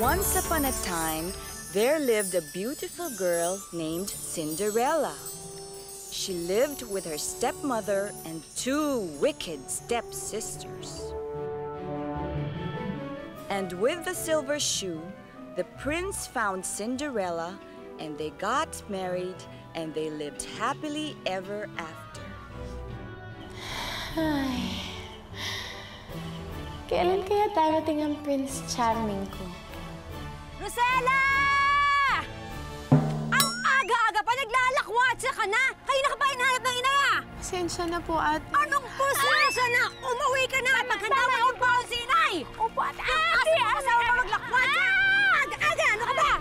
Once upon a time, there lived a beautiful girl named Cinderella. She lived with her stepmother and two wicked stepsisters. And with the silver shoe, the prince found Cinderella, and they got married, and they lived happily ever after. Ay, kailan kaya darating ang Prince Charming ko? Rosella! Ang aga-aga pa naglalakwatsa ka na! Kanina ka pa hinahanap ng ina! Pasensya na po, ate. Anong pasensya na? Umuwi ka na! Maghanda mo ang baon si inay! Opo, ate! Ate! Asawa mo maglakwatsa! Aga-aga! Ano ka ba?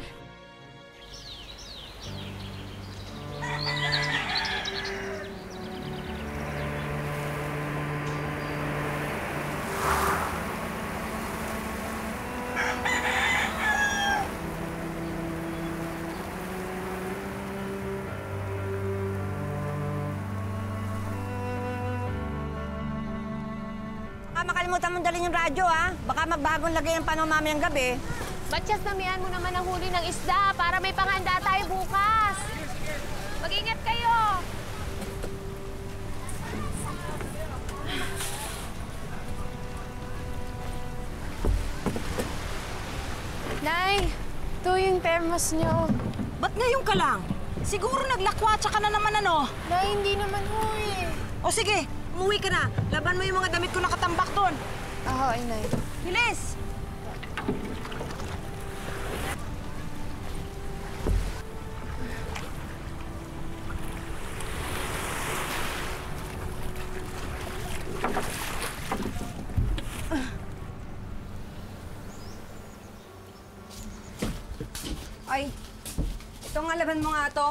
Makalimutan mong dalhin yung radyo, ha? Baka magbagong lagay ng panahon mamayang gabi. Batyas, namihan mo naman ang huli ng isda para may panghanda tayo bukas. Mag-ingat kayo! Nay, ito yung thermos niyo. Ba't ngayon ka lang? Siguro naglakwatsa ka na naman, ano? Nay, hindi naman ho eh. O sige, umuwi ka na. Laban mo yung mga damit ko nakatambak doon. Oo, Nay. Bilis! Ay, ito nga laban mo nga to.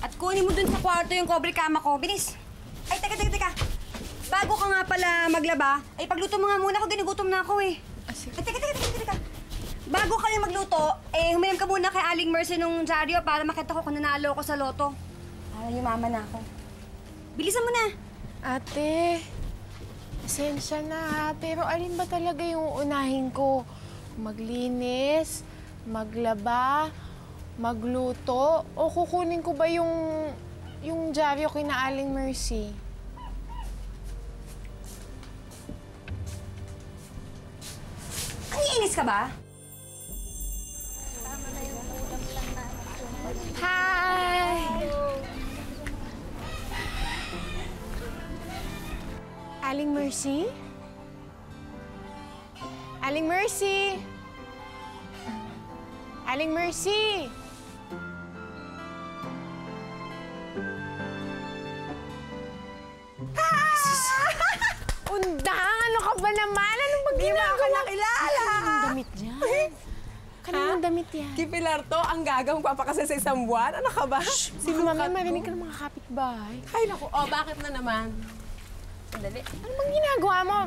At kunin mo dun sa kwarto yung cobre kama ko. Bilis! Ay, teka. Bago ka nga pala maglaba, ay pagluto mo nga muna ako. Ginugutom na ako eh. Ay, teka. Bago kayo magluto, humiram ka muna kay Aling Mercy nung dyaryo para makita ko kung nanalo ko sa loto. Para yumaman na ako. Bilisan mo na. Ate, pasensya na ha. Pero alin ba talaga yung unahin ko? Maglinis, maglaba, magluto, o kukunin ko ba yung dyaryo kina Aling Mercy? Nangiinis ka ba? Hi! Aling Mercy? Aling Mercy? Aling Mercy! Undang! Ano ka ba naman? Anong ba ginagawa? Di mo ako nakilala! Kaninong damit yan? Kaninong damit yan? Kipilar to, ang gagang papakasal sa isang buwan. Ano ka ba? Mamaya marinig ka ng mga kapitbahay. Ay, naku. Oh, bakit na naman? Sandali. Ano bang ginagawa mo?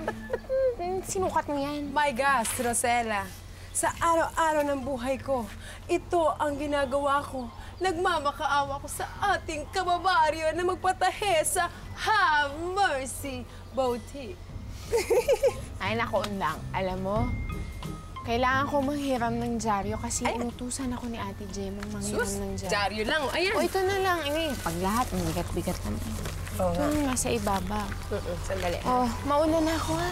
Ba't sinukat mo yan? My gosh, Rosella. Sa araw-araw ng buhay ko, ito ang ginagawa ko. Nagmamakaawa ko sa ating kababaryo na magpatahe sa Have Mercy Boutique. Ay, naku, Undang. Alam mo, kailangan ko manghiram ng dyaryo kasi inutusan ako ni Ate Jemong manghiram ng dyaryo. Dyaryo lang. Ayan. O, ito na lang. Pag lahat, bigat-bigat naman. Oo nga. Ito nga sa ibaba. Sandali. Oh, mauna na ako, ha?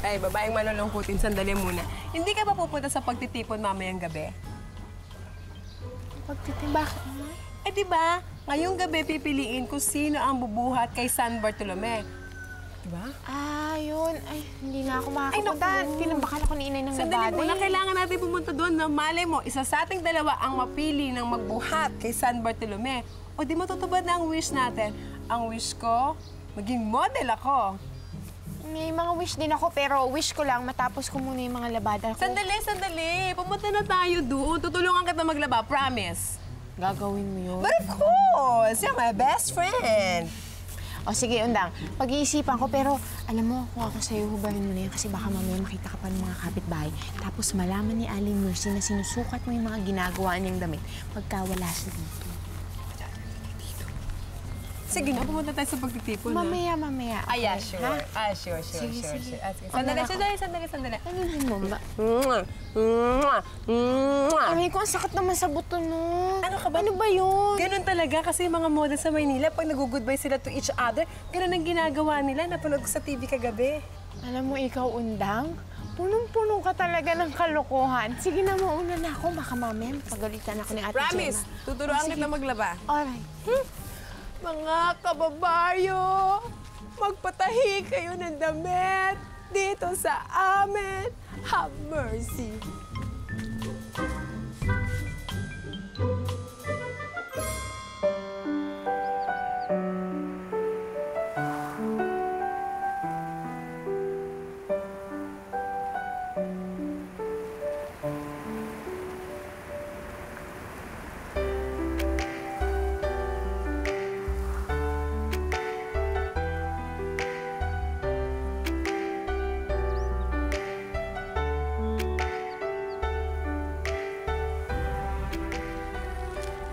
Ay, babaeng malulungkutin. Sandali muna. Hindi ka ba pupunta sa pagtitipon mamayang gabi? Bakit naman? Eh, di ba? Ngayong gabi pipiliin kung sino ang bubuhat kay San Bartolome. Di ba? Ah, yun. Ay, hindi na ako makakapunta. Tinambakan ako ni Inay ng Sandali labada. muna, kailangan natin pumunta doon na malay mo, isa sa ating dalawa ang mapili ng magbuhat kay San Bartolome. O di matutupad na ang wish natin. Ang wish ko, maging model ako. May mga wish din ako, pero wish ko lang matapos ko muna yung mga labada ko. Sandali. Pumunta na tayo doon. Tutulungan kita maglaba, promise. Gagawin mo yun? But of course, you're my best friend. O sige, Undang. Pag-iisipan ko, pero alam mo, kung ako sa'yo, hubarin mo na yan kasi baka mamaya makita ka pa ng mga kapitbahay. Tapos malaman ni Aling Mercy na sinusukat mo yung mga ginagawa niyang damit pagka wala siya dito. Sige na, pumunta tayo sa pagtitipon. Mamaya. Ay, yeah, Okay, sure. ha? Sure. Sige. Sandali. Ano mo ba? Mwah. Aray ko, ang sakit naman sa buto, no? Ano ka ba? Ano ba yun? Ganun talaga kasi yung mga model sa Maynila, pag nag-goodbye sila to each other, ganun ang ginagawa nila. Napanood ko sa TV kagabi. Alam mo, ikaw, Undang, punong-puno ka talaga ng kalokohan. Sige na, mauna na ako. Baka mamaya pagalitan ako ni Ate Promise, Gemma. tuturuan kita maglaba. Alright. Mga kababayo, magpatahi kayo ng damit dito sa amin. Have mercy.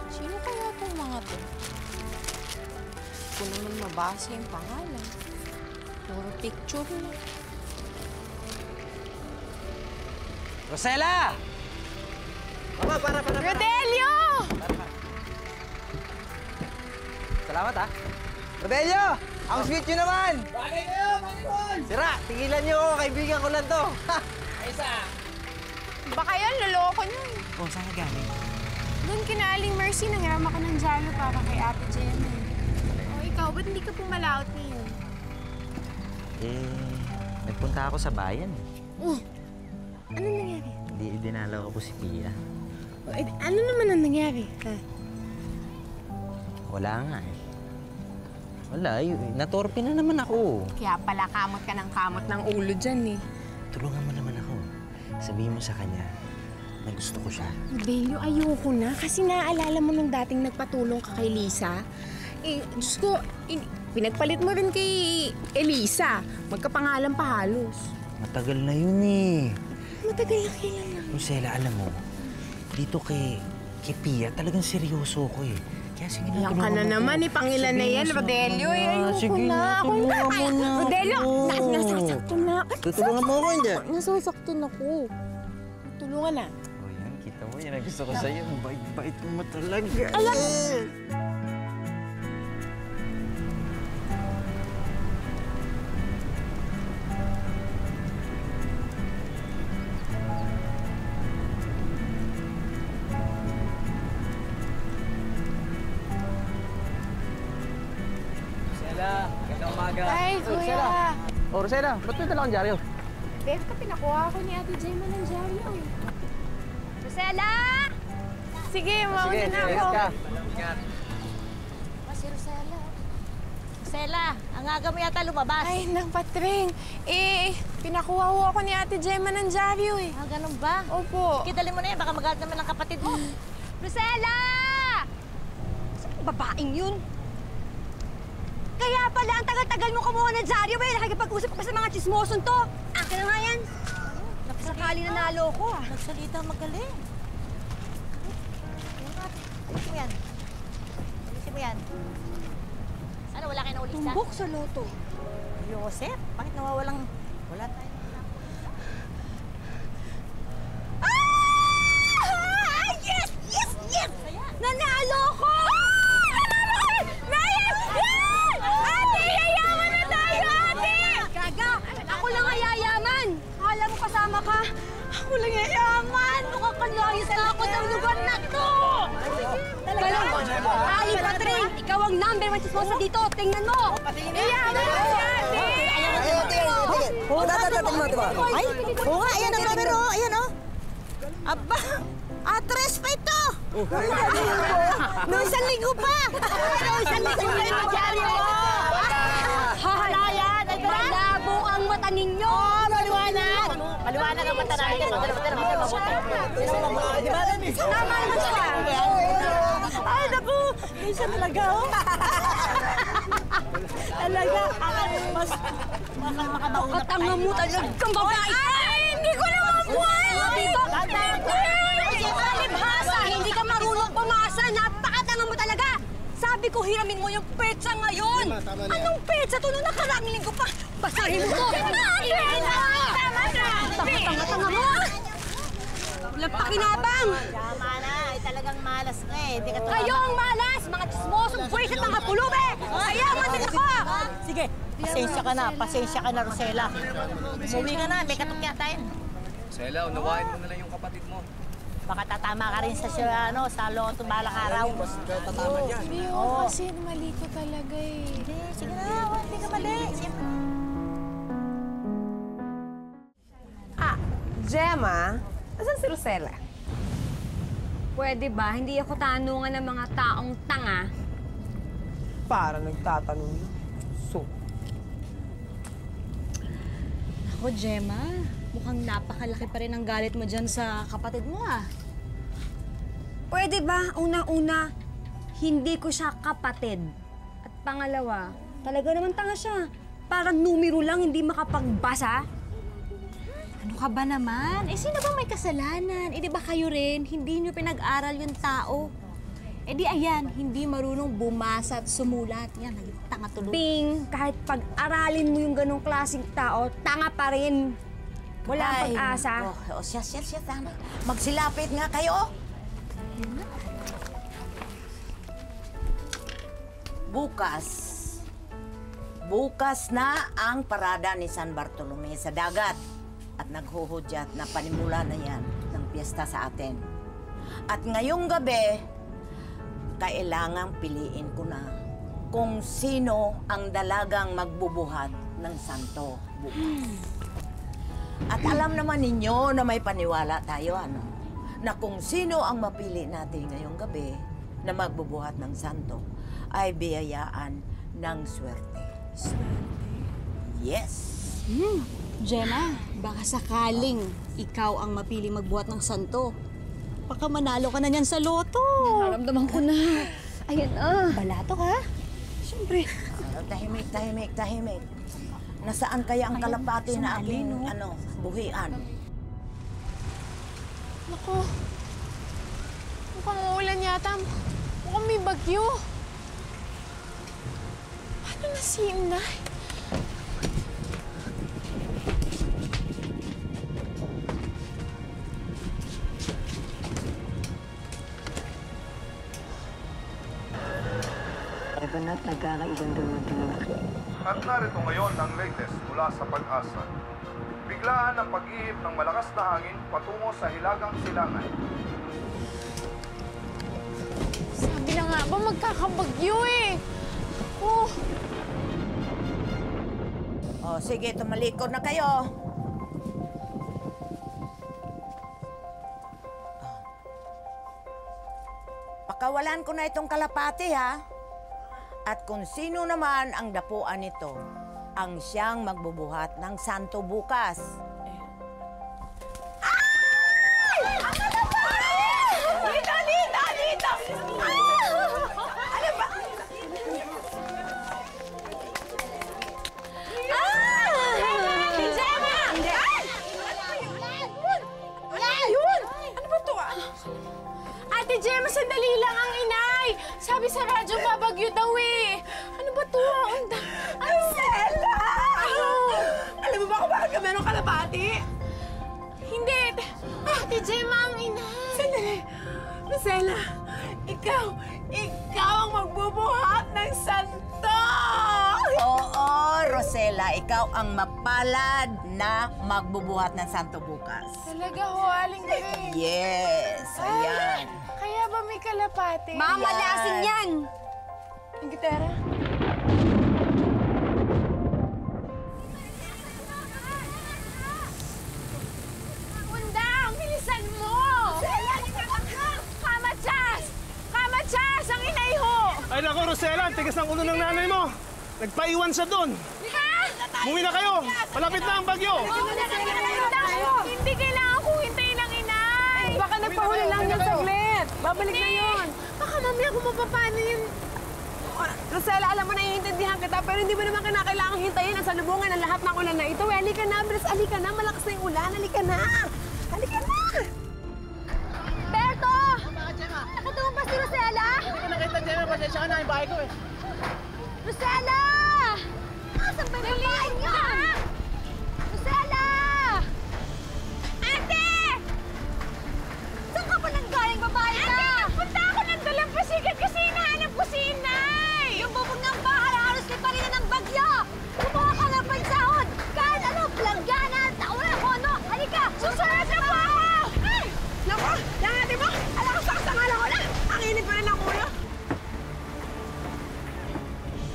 Sino kaya itong mga to? Hindi ko naman mabasa yung pangalan. Puro picture lang. Rosella! Mama, para. Rodelio! Salamat, ha? Rodelio! Ang sweet nyo naman! Bagay kayo, Maricon! Sira, tigilan nyo ako. Kaibigan ko lang to. Baka yan, loloko niyo. Oh, saan ka galing? Doon kina Aling Mercy, nangyarama ka ng jalo para kay Ate Jenny. O ikaw, ba't hindi ka pumalaot ngayon? Nagpunta ako sa bayan. Ano nangyari? Hindi, dinalaw ko si Pia. Ano naman ang nangyari? Wala nga eh. Wala, natorpe na naman ako. Kaya pala kamot ka ng kamot ng ulo dyan eh. Tulungan mo naman ako. Sabihin mo sa kanya na gusto ko siya. Rodelio, ayoko na. Kasi naaalala mo nung dating nagpatulong ka kay Lisa. Diyos ko, pinagpalit mo rin kay Elisa. Magkapangalan pa halos. Matagal na yun eh. Matagal na kailan na. Rosella, alam mo, dito kay Pia, talagang seryoso ko eh. Kaya sige na, Yan ka na naman eh. Pangilan na yan, Rodelio. Ayoko Sige na. na, Ako na. tulungan mo na Rodelio, ako. nasasakto na. Tutulungan mo ako, hindi? Nasasakto na ako. Tulungan na. Oh, yan. Kita mo, yan ang gusto ko sa'yo. Ang bait-bait mo talaga. Alam! Rosella, gandang umaga. Ay, kuya. Oh, Rosella, ba't may dala kang dyaryo? Beth, pinakuha ko ni Ate Gemma ng dyaryo eh. Rosella! Sige, mauna na ako. ka. Si Rosella. Rosella, ang aga mo yata lumabas. Ay, nang patring. Pinakuha ko ako ni Ate Gemma ng dyaryo eh. Ganun ba? Opo. Kidali mo na yan, baka magalit naman ang kapatid mo. Rosella! Saan babaeng yun? Kaya pala ang tagal-tagal mo kumuha ng dyaryo eh. Nakikipag-usap ka pa sa mga chismoson to. Akin na nga yan. Sakali na nalo ko ah. Nagsalita magaling. Alisin mo yan. Alisin mo yan. Ano, wala kayo naulisa? Tumbok sa loto. Joseph, bakit nawawalang... Wala tayo. Ah! Yes! Yes! Yes! Nanalo ko! Ate, yayaman na tayo, ate! Gaga, ako lang ang yayaman. Akala mo kasama ka. Ako lang yayaman. Nakakalayas na ako ng lugar na to. Ali Patring, ikaw ang number 1 chismosa dito. Tingnan mo. Yayaman na si ate. Oo, dadating mo, diba? Ay, oo nga, ayan ang numero, ayan o. Aba, atres pa ito. Noong isang linggo pa. Noong isang linggo pa yung dyaryo mo. Hahalayan, ay labo ang mata ninyo. Maliwanag. Maliwanag ang mata namin. Tama naman siya. Ay, naku, minsan talaga, oh. Talaga, mas makamauna pa Katanga mo talagang babae. Ay, hindi ko naman buhay. Alibhasa, hindi ka marunong pumasa. Napakatanga mo talaga. Sabi Sabi ko, hiramin mo yung petsa ngayon! Anong petsa to? Nung nakaraang linggo pa! Basahin mo to! Tama na! Tanga-tanga mo! Walang pakinabang! Tama na. Ay, talagang malas ka eh. Hindi ka Kayo ang malas! Mga chismosong buwisit ng kapulube! Sayaman din ako! Sige, pasensya ka na, Rosela. Umuwi ka na, may katok yata yun. Sela, unawain mo na lang yung kapatid mo. Baka tatama ka rin sa loto balang araw. Tatama dyan. Hindi ako kasi mali ko talaga eh. Hindi, sige na, hindi ka mali. Siyempre. Gemma, asan si Rosela? Pwede ba? Hindi ako tanungan ng mga taong tanga. Para nagtatanong lang. So, Ako, Gemma, mukhang napakalaki pa rin ang galit mo dyan sa kapatid mo, ah. Pwede ba? Una-una, hindi ko siya kapatid. At pangalawa, talaga naman tanga siya. Parang numero lang, hindi makapagbasa. Ano ka ba naman? Eh, sino ba may kasalanan? Eh, di ba kayo rin? Hindi nyo pinag-aral yung tao. Eh, di ayan, hindi marunong bumasa at sumulat. Yan, naging tanga tuloy. Ping, kahit pag-aralin mo yung ganong klaseng tao, tanga pa rin. Wala ang pag-asa. Siya, tama. Magsilapit nga kayo. Bukas na ang parada ni San Bartolome sa dagat. At naghuhudyat na panimula na yan ng piyesta sa atin. At ngayong gabi, kailangang piliin ko na kung sino ang dalagang magbubuhat ng santo bukas. At alam naman ninyo na may paniwala tayo, ano? Na kung sino ang mapili natin ngayong gabi na magbubuhat ng santo ay biyayaan ng swerte. Yes! Gemma, baka sakaling ikaw ang mapili magbuhat ng santo. Baka manalo ka na niyan sa loto. Naramdaman ko na. Ayan Balato ka? Siyempre. Tahimik. Nasaan kaya ang kalapati na aking, buhian? Naku, mukhang uulan yata. Mukhang may bagyo. Ano na si Inay? At nagkakaibang dumating. At narito ngayon ang latest mula sa Pag-asa. Biglaan ang pag-ihip ng malakas na hangin patungo sa Hilagang Silangan. Sabi na nga ba magkakabagyo eh. Oh, Sige, tumalikod na kayo. Pakawalan ko na itong kalapati, ha? At kung sino naman ang dapuan nito, ang siyang magbubuhat ng santo bukas. Dito! Ano ba? Ate Gemma, sandali lang ang inay. Sabi sa radyo, babagyo daw eh. Ano ba to? Rosela! Alam mo ba kung bakit ka merong kalapati? Hindi. Ate Gemma, ang inay. Sandali. Rosela, ikaw ang magbubuhat ng santo! Oo, Rosela, ikaw ang mapalad na magbubuhat ng santo bukas. Talaga ho, aling galing. Yes, ayan. Kaya ba may kalapate? Mamalasin yan! Ang gitara? Undang! Bilisan mo! Kamachas! Kamachas! Ang inay ho! Ay nako, Rosela, ang tigas ng ulo ng nanay mo. Nagpaiwan siya doon. Umuwi na kayo. Malapit na ang bagyo. Hindi kailangan kong hintayin ang inay! Baka nagpahuli lang yan saglit. Babalik na yun. Baka mamaya kung mapapano yun. Rosela, alam mo, naiintindihan kita, pero hindi mo naman kinakailangang hintayin ang salubungan ng lahat ng ulan na ito. Halika na, Bres, halika na. Malakas na yung ulan. Halika na. Halika na. Berto! Nakatumpas si Rosela? tandiyan mo. Pasensya ka na, yung bahay ko eh. Rosella! Asan ba yung babae niyo? Rosella! Ate! Saan ka ba nanggaling babae ka? Ate, nagpunta ako ng dalampasigan kasi hinahanap ko si Inay! Yung bubong ng bahay, halos na pa rin ng bagyo! Kumuha ka ng pansahod! Kahit ano, planggana, tauna ko, no? Halika! Susunod na po ako! Ay! Naku! Yan ate mo! Alam ko sa ngala ko na! Ang init pa rin ng ulo!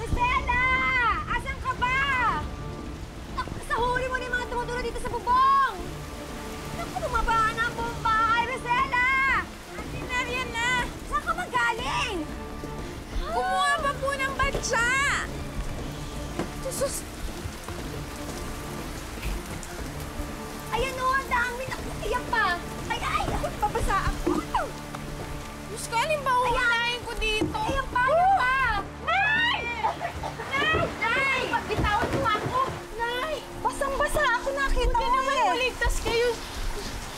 Rosella! Asan ka ba? Sa huli mo na yung mga tumutulo dito sa bubong! Naku, bumaba na ang buong bahay, Rosella! Ate Marian na! Saan ka magaling? Kumuha pa po ng batsa! Jesus! Ayan o, ang dami na. Iyan pa. Ay, ako, babasa ako. Diyos ko, alin ba uunahin ko dito? Ayan pa, ayan pa. Nay! Nay! Nay! Bitawan mo ako. Nay! Basang-basa ako, nakita Hindi mo naman eh. maligtas kayo.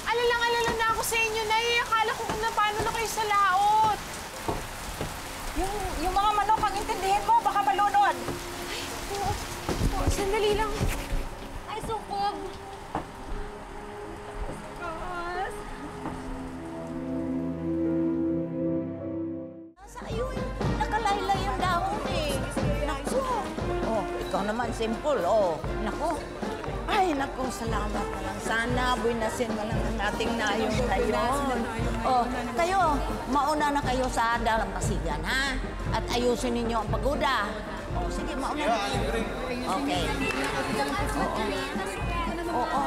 Alalang-alala na ako sa inyo, Nay. Akala ko kung na paano na kayo sa laot. Yung mga manok, ang intindihin mo, baka malunod. Oo, sandali lang. Ay, sukob. Nasa iyo yung nakalaylay yung dahon eh. Naku. Oh, ikaw naman, simple. Oh, naku. Ay, naku, salamat na lang. Sana buwinasin mo lang ang ating nayong ngayon. Oh, kayo, mauna na kayo sa dalampasigan, ha? At ayusin ninyo ang pagoda. Oh, sige, mauna na kayo. Okay. Oo.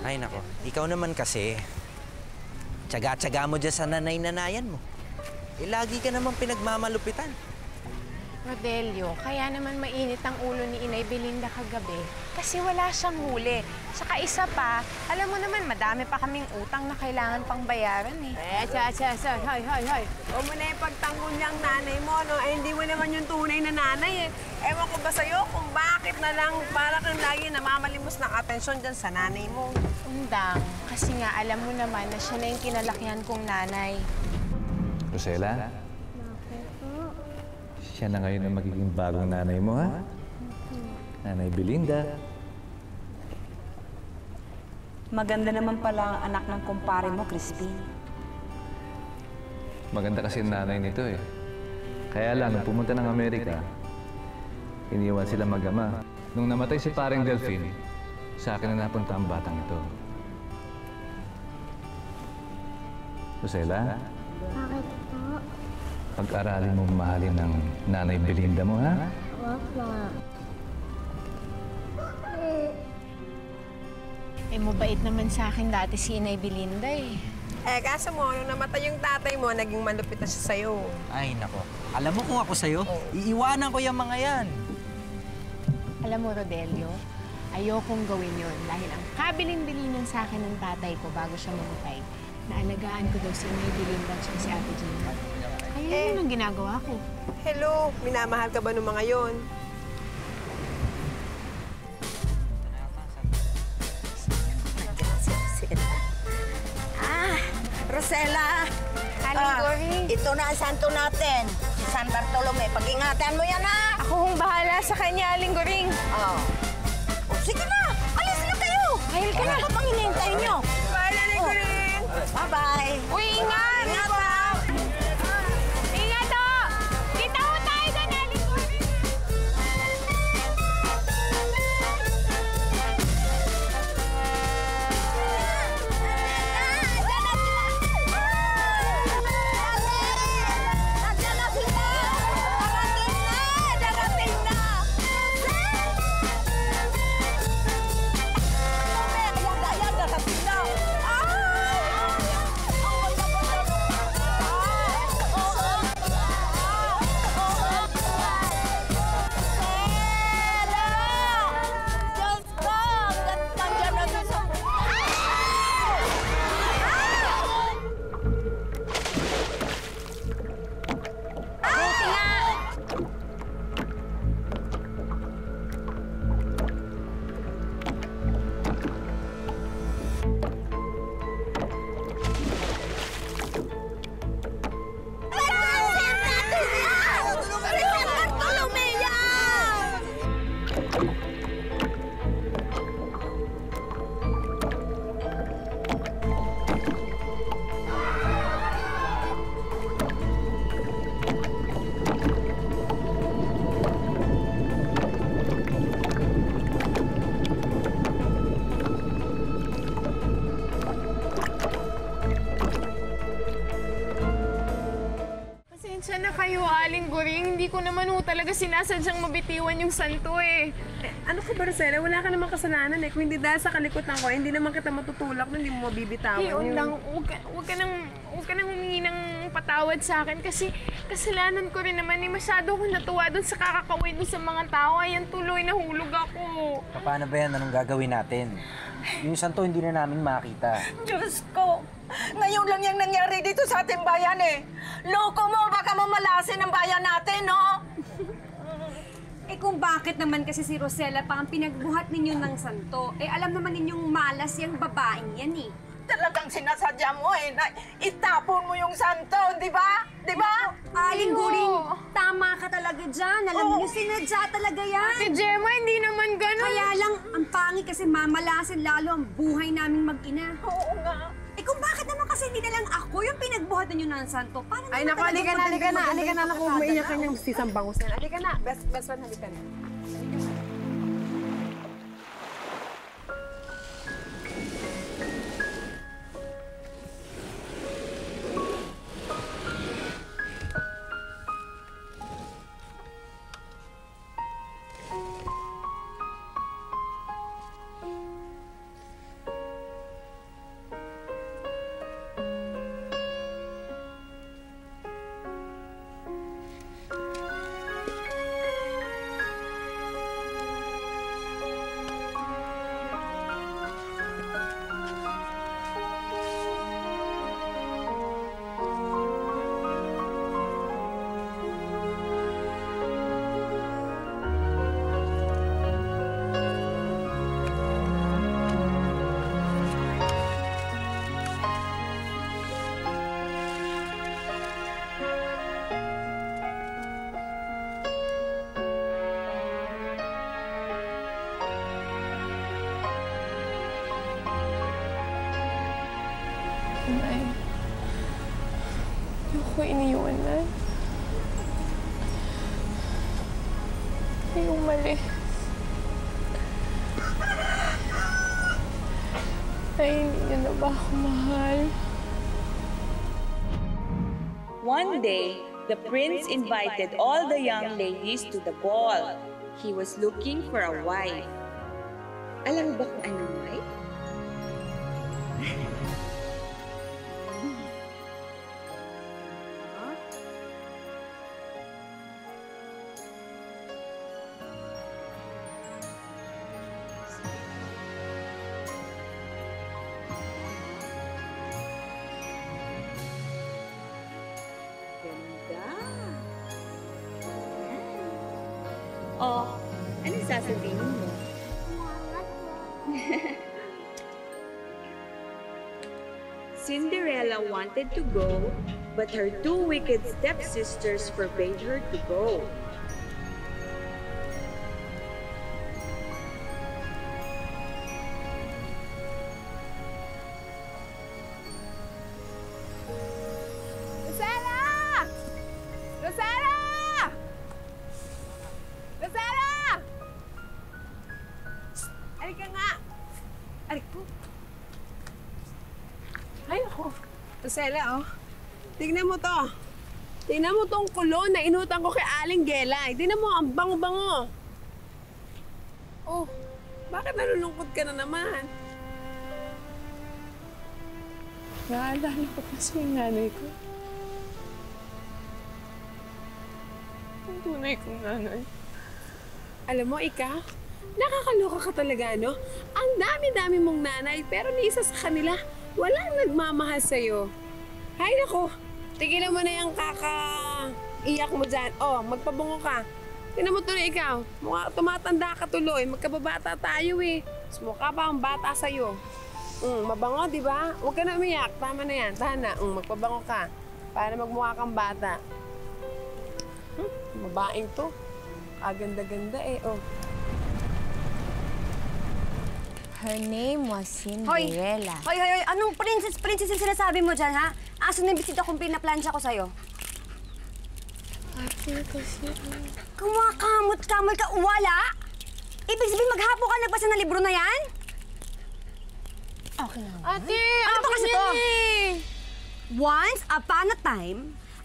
Ay, nako. Ikaw naman kasi. Tsaga-tsaga mo dyan sa nanay-nanayan mo. Eh, lagi ka naman pinagmamalupitan. Rodelio, kaya naman mainit ang ulo ni Inay Belinda kagabi. Kasi wala siyang huli. Saka isa pa, alam mo naman, madami pa kaming utang na kailangan pang bayaran eh. Hoy. O mo na yung pagtanggol niyang nanay mo, no? Eh, hindi mo naman yung tunay na nanay, eh. Ewan ko ba sa'yo kung bakit na lang para kang lagi namamalimos ng atensyon dyan sa nanay mo? Undang, kasi nga alam mo naman na siya na yung kinalakihan kong nanay. Rosella? Siya na ngayon ang magiging bagong nanay mo, ha? Nanay Belinda. Maganda naman pala ang anak ng kumpare mo, Crispin. Maganda kasi ang nanay nito, eh. Kaya lang, nung pumunta ng Amerika, iniwan sila mag-ama. Nung namatay si paring Delphine, sa akin na napunta ang batang ito. Rosella? Bakit po? Pag-aralin mo mahalin ng nanay Belinda mo, ha? Wapa. Eh, mabait naman sa akin dati si Inay Belinda eh. Eh, kaso mo, nung namatay yung tatay mo, naging malupit na siya sa'yo. Ay, nako. Alam mo kung ako sa'yo, iiwanan ko yung mga yan. Alam mo, Rodelio, ayokong gawin yun dahil ang kabilin-bilinan sa akin ng tatay ko bago siya mamatay, naalagaan ko daw si Inay Belinda at si Ate Gina. Kaya yun ang ginagawa ko. Hello, minamahal ka ba ng mga yon? Rosella. Aling Gory. Ito na ang santo natin. Si San Bartolome. Pag-ingatan mo yan, ha? Ako hong bahala sa kanya, Aling Goring. Oh. Oh, sige na. Alis na kayo. Mahil ka na. Ano pang hinihintay nyo? Bye, Aling Goring. Bye-bye. Uy, ingat! Ingat, ha? Ingat, o! Kita ho tayo doon, Aling Goring. hindi ko naman talaga sinasadyang mabitiwan yung santo eh. Ano ka ba, Rosella? Wala ka namang kasalanan eh. Kung hindi dahil sa kalikutan ko, hindi naman kita matutulak na hindi mo mabibitawan Yun lang, huwag ka nang humingi ng patawad sa akin kasi kasalanan ko rin naman eh. Masyado akong natuwa doon sa kakakawin doon sa mga tao. Ayan tuloy, nahulog ako. Paano ba yan? Anong gagawin natin? Yung santo hindi na namin makita. Diyos ko! Ngayon lang yung nangyari dito sa ating bayan eh. Loko mo, baka mamalasin ang bayan natin, no? Eh kung bakit naman kasi si Rosella pa ang pinagbuhat ninyo ng santo, eh alam naman ninyong malas yung babaeng yan eh. Talagang sinasadya mo eh, na itapon mo yung santo, di ba? Di ba? Aling Guring, tama ka talaga dyan. Alam niyo, sinadya talaga yan. Si Gemma, hindi naman ganun. Kaya lang, ang pangit kasi mamalasin lalo ang buhay naming mag-ina. Oo nga. Eh kung bakit naman kasi hindi na lang ako yung pinagbuhat ninyo ng santo? Parang Ay, naku, halika na. Naku, umaiyak ka niyang sisang bangus na. Halika na. Best friend, halika na. Nay, hindi ko iniwan, Nay. Ay, umalis. Ay, hindi niyo na ba ako mahal? One day, the prince invited all the young ladies to the ball. He was looking for a wife. Alam mo ba kung anong wife? Oh, anong sasabihin mo? Cinderella wanted to go, but her two wicked stepsisters forbade her to go. Rosella, oh. Tignan mo to. Tignan mo tong kulon na inutang ko kay Aling Gelay. Tignan mo, ang bango-bango. Oh, bakit nalulungkot ka na naman? Naalala ko kasi yung nanay ko. Ang tunay kong nanay. Alam mo, Ika, nakakaloka ka talaga, no? Ang dami-dami mong nanay, pero ni isa sa kanila, walang nagmamahal sa'yo. Hay nako, tigilan mo na yung kaka-iyak mo dyan. Oh, magpabungo ka. Tingnan mo tuloy ikaw. Tumatanda ka tuloy. Magkababata tayo eh. Mas mukha pa ang bata sa'yo. Mabango, di ba? Huwag ka na umiyak. Tama na yan. Tahan na. Magpabango ka. Para magmukha kang bata. Babaeng to. Ganda-ganda eh. Oh. Her name was Cinderella. Hoy! Anong princess yung sinasabi mo dyan, ha? Asan na bisita kung pinaplansya ko sa'yo? Ate, kasi... Kumakamot-kamot ka, wala? Ibig sabihin, maghapo ka nagbasa ng libro na yan? Okay lang. Ate, ano ba kasi to? Once upon a time,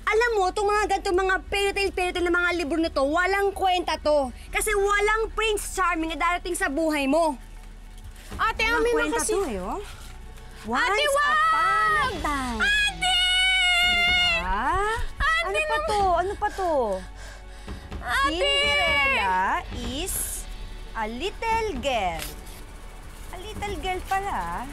a Alam mo, itong mga ganitong mga fairy tale na mga libro na to, walang kwenta to. Kasi walang Prince Charming na darating sa buhay mo. Ate, Walang amin na kwenta kasi. to eh, oh. Once Ate, upon a wag! time. Ate! Ano pa to? Ano pa to? Ate! Cinderella is a little girl. A little girl pala.